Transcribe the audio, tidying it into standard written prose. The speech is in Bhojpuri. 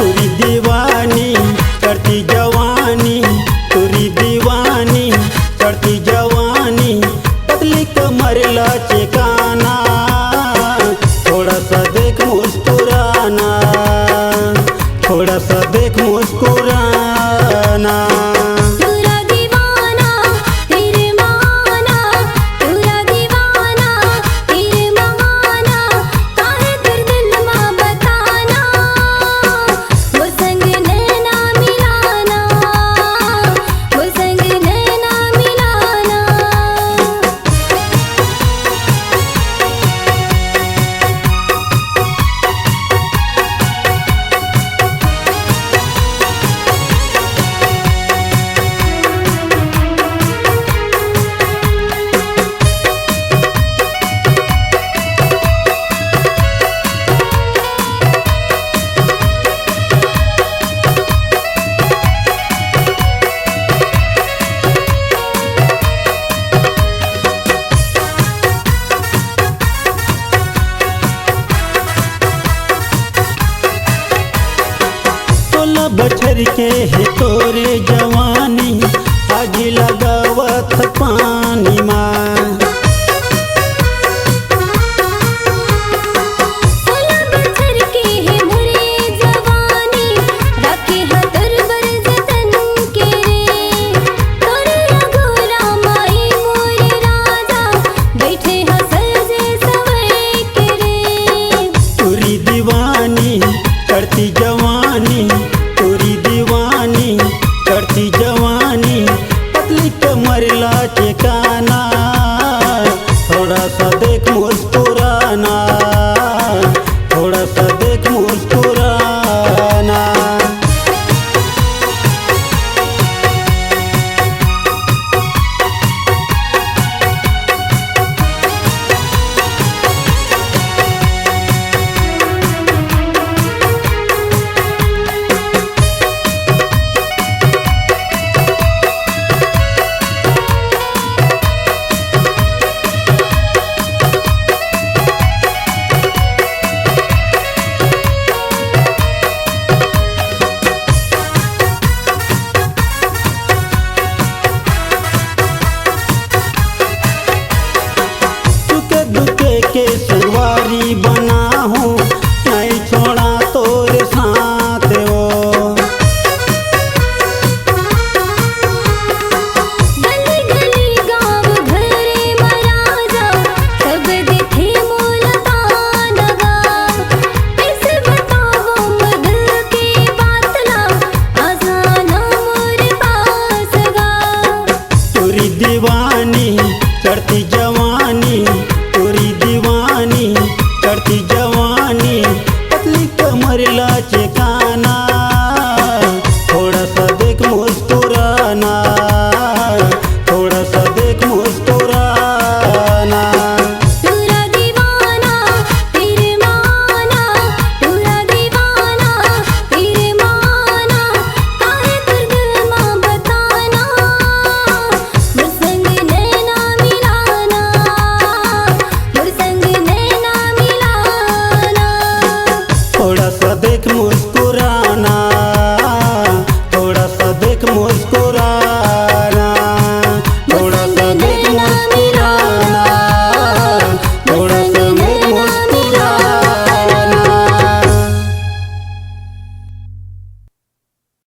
तुरी दीवानी करती जवानी, तुरी दीवानी करती जवानी, पतली कमर लचकाना, थोड़ा सा देख मुस्कुराना, थोड़ा सा देख मुस्कुराना। बछर के है तोरे जवानी, आज लगावत पानी माँ। बछर के है मोरे जवानी, रखे हतर बर जतन के रे, तोरे रघुरा माई मोरे राजा, बैठे हसल जे सवै के रे। तुरी दीवानी करती